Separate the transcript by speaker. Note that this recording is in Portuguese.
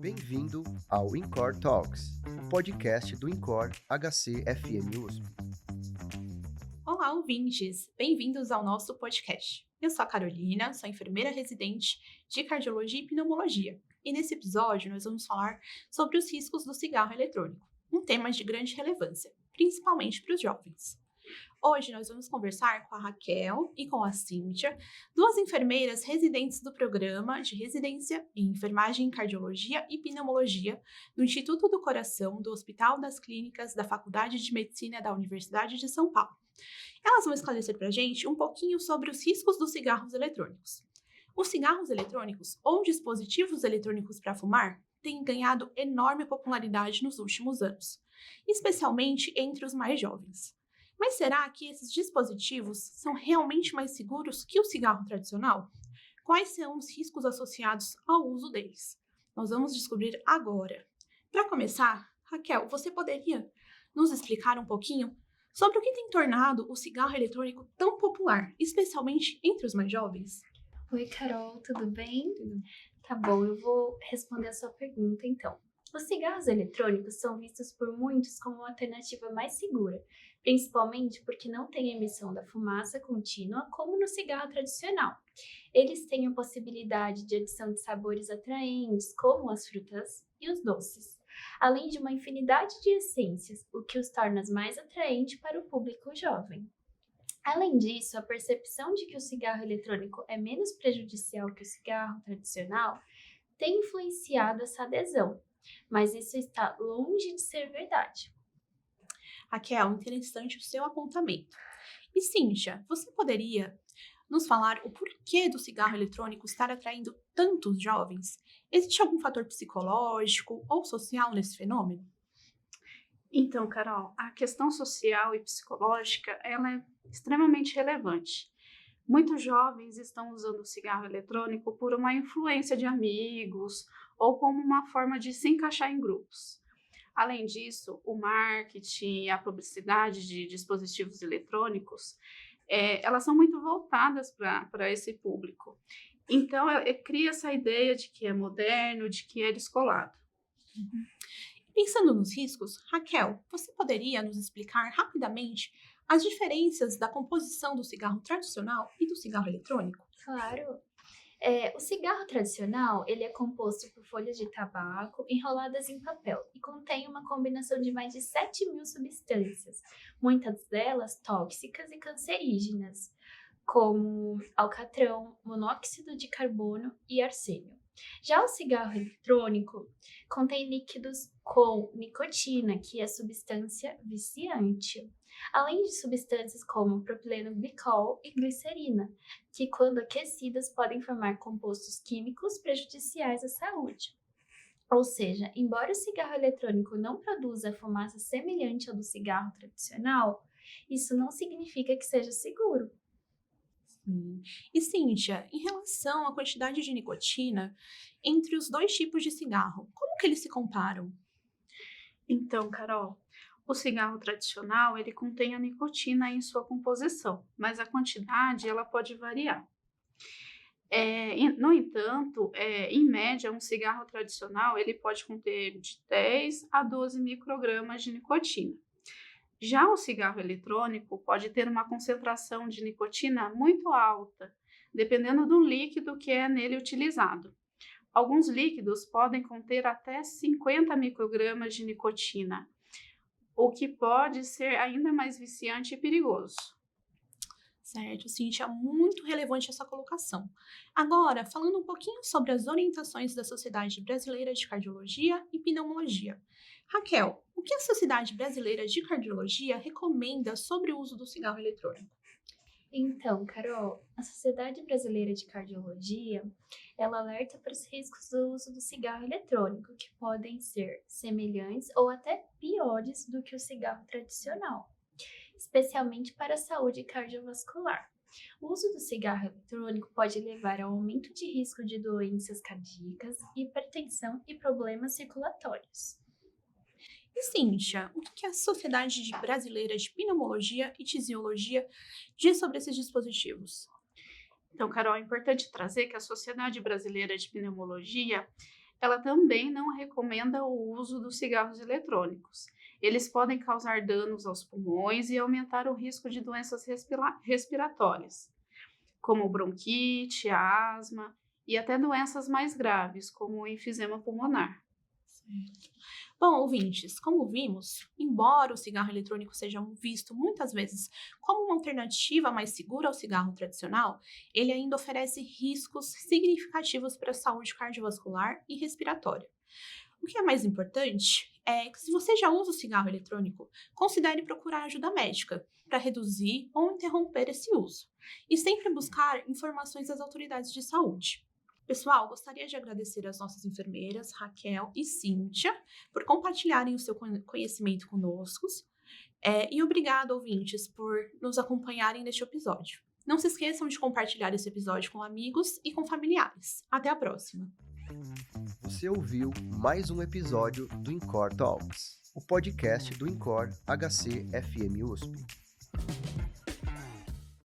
Speaker 1: Bem-vindo ao InCor Talks, o podcast do InCor HC-FM USP.
Speaker 2: Olá, ouvintes! Bem-vindos ao nosso podcast. Eu sou a Carolina, sou enfermeira residente de Cardiologia e Pneumologia. E nesse episódio nós vamos falar sobre os riscos do cigarro eletrônico, um tema de grande relevância, principalmente para os jovens. Hoje nós vamos conversar com a Raquel e com a Cíntia, duas enfermeiras residentes do programa de residência em enfermagem em cardiologia e pneumologia no Instituto do Coração do Hospital das Clínicas da Faculdade de Medicina da Universidade de São Paulo. Elas vão esclarecer para a gente um pouquinho sobre os riscos dos cigarros eletrônicos. Os cigarros eletrônicos ou dispositivos eletrônicos para fumar têm ganhado enorme popularidade nos últimos anos, especialmente entre os mais jovens. Mas será que esses dispositivos são realmente mais seguros que o cigarro tradicional? Quais são os riscos associados ao uso deles? Nós vamos descobrir agora. Para começar, Raquel, você poderia nos explicar um pouquinho sobre o que tem tornado o cigarro eletrônico tão popular, especialmente entre os mais jovens?
Speaker 3: Oi, Carol, tudo bem? Tá bom, eu vou responder a sua pergunta então. Os cigarros eletrônicos são vistos por muitos como uma alternativa mais segura, principalmente porque não tem emissão da fumaça contínua como no cigarro tradicional. Eles têm a possibilidade de adição de sabores atraentes, como as frutas e os doces, além de uma infinidade de essências, o que os torna mais atraentes para o público jovem. Além disso, a percepção de que o cigarro eletrônico é menos prejudicial que o cigarro tradicional tem influenciado essa adesão, mas isso está longe de ser verdade.
Speaker 2: Raquel, interessante o seu apontamento. E Cíntia, você poderia nos falar o porquê do cigarro eletrônico estar atraindo tantos jovens? Existe algum fator psicológico ou social nesse fenômeno?
Speaker 4: Então, Carol, a questão social e psicológica, ela é extremamente relevante. Muitos jovens estão usando o cigarro eletrônico por uma influência de amigos ou como uma forma de se encaixar em grupos. Além disso, o marketing e a publicidade de dispositivos eletrônicos, elas são muito voltadas para esse público. Então, cria essa ideia de que é moderno, de que é descolado.
Speaker 2: Pensando nos riscos, Raquel, você poderia nos explicar rapidamente as diferenças da composição do cigarro tradicional e do cigarro eletrônico?
Speaker 3: Claro! O cigarro tradicional ele é composto por folhas de tabaco enroladas em papel e contém uma combinação de mais de 7.000 substâncias, muitas delas tóxicas e cancerígenas, como alcatrão, monóxido de carbono e arsênio. Já o cigarro eletrônico contém líquidos com nicotina, que é substância viciante, além de substâncias como propileno glicol e glicerina, que quando aquecidas podem formar compostos químicos prejudiciais à saúde. Ou seja, embora o cigarro eletrônico não produza fumaça semelhante ao do cigarro tradicional, isso não significa que seja seguro.
Speaker 2: E Cíntia, em relação à quantidade de nicotina entre os dois tipos de cigarro, como que eles se comparam?
Speaker 4: Então, Carol, o cigarro tradicional, ele contém a nicotina em sua composição, mas a quantidade, ela pode variar. No entanto, em média, um cigarro tradicional, ele pode conter de 10 a 12 microgramas de nicotina. Já o cigarro eletrônico pode ter uma concentração de nicotina muito alta, dependendo do líquido que é nele utilizado. Alguns líquidos podem conter até 50 microgramas de nicotina, o que pode ser ainda mais viciante e perigoso.
Speaker 2: Certo, Cíntia, muito relevante essa colocação. Agora, falando um pouquinho sobre as orientações da Sociedade Brasileira de Cardiologia e Pneumologia. Raquel, o que a Sociedade Brasileira de Cardiologia recomenda sobre o uso do cigarro eletrônico?
Speaker 3: Então, Carol, a Sociedade Brasileira de Cardiologia, ela alerta para os riscos do uso do cigarro eletrônico, que podem ser semelhantes ou até piores do que o cigarro tradicional, especialmente para a saúde cardiovascular. O uso do cigarro eletrônico pode levar ao aumento de risco de doenças cardíacas, hipertensão e problemas circulatórios.
Speaker 2: E Cíntia, o que a Sociedade Brasileira de Pneumologia e Tisiologia diz sobre esses dispositivos?
Speaker 4: Então, Carol, é importante trazer que a Sociedade Brasileira de Pneumologia, Ela também não recomenda o uso dos cigarros eletrônicos. Eles podem causar danos aos pulmões e aumentar o risco de doenças respiratórias, como bronquite, asma e até doenças mais graves, como o enfisema pulmonar.
Speaker 2: Certo. Bom, ouvintes, como vimos, embora o cigarro eletrônico seja visto muitas vezes como uma alternativa mais segura ao cigarro tradicional, ele ainda oferece riscos significativos para a saúde cardiovascular e respiratória. O que é mais importante é que, se você já usa o cigarro eletrônico, considere procurar ajuda médica para reduzir ou interromper esse uso, e sempre buscar informações das autoridades de saúde. Pessoal, gostaria de agradecer às nossas enfermeiras, Raquel e Cíntia, por compartilharem o seu conhecimento conosco. E obrigado, ouvintes, por nos acompanharem neste episódio. Não se esqueçam de compartilhar esse episódio com amigos e com familiares. Até a próxima!
Speaker 1: Você ouviu mais um episódio do InCor Talks, o podcast do InCor HC FM USP.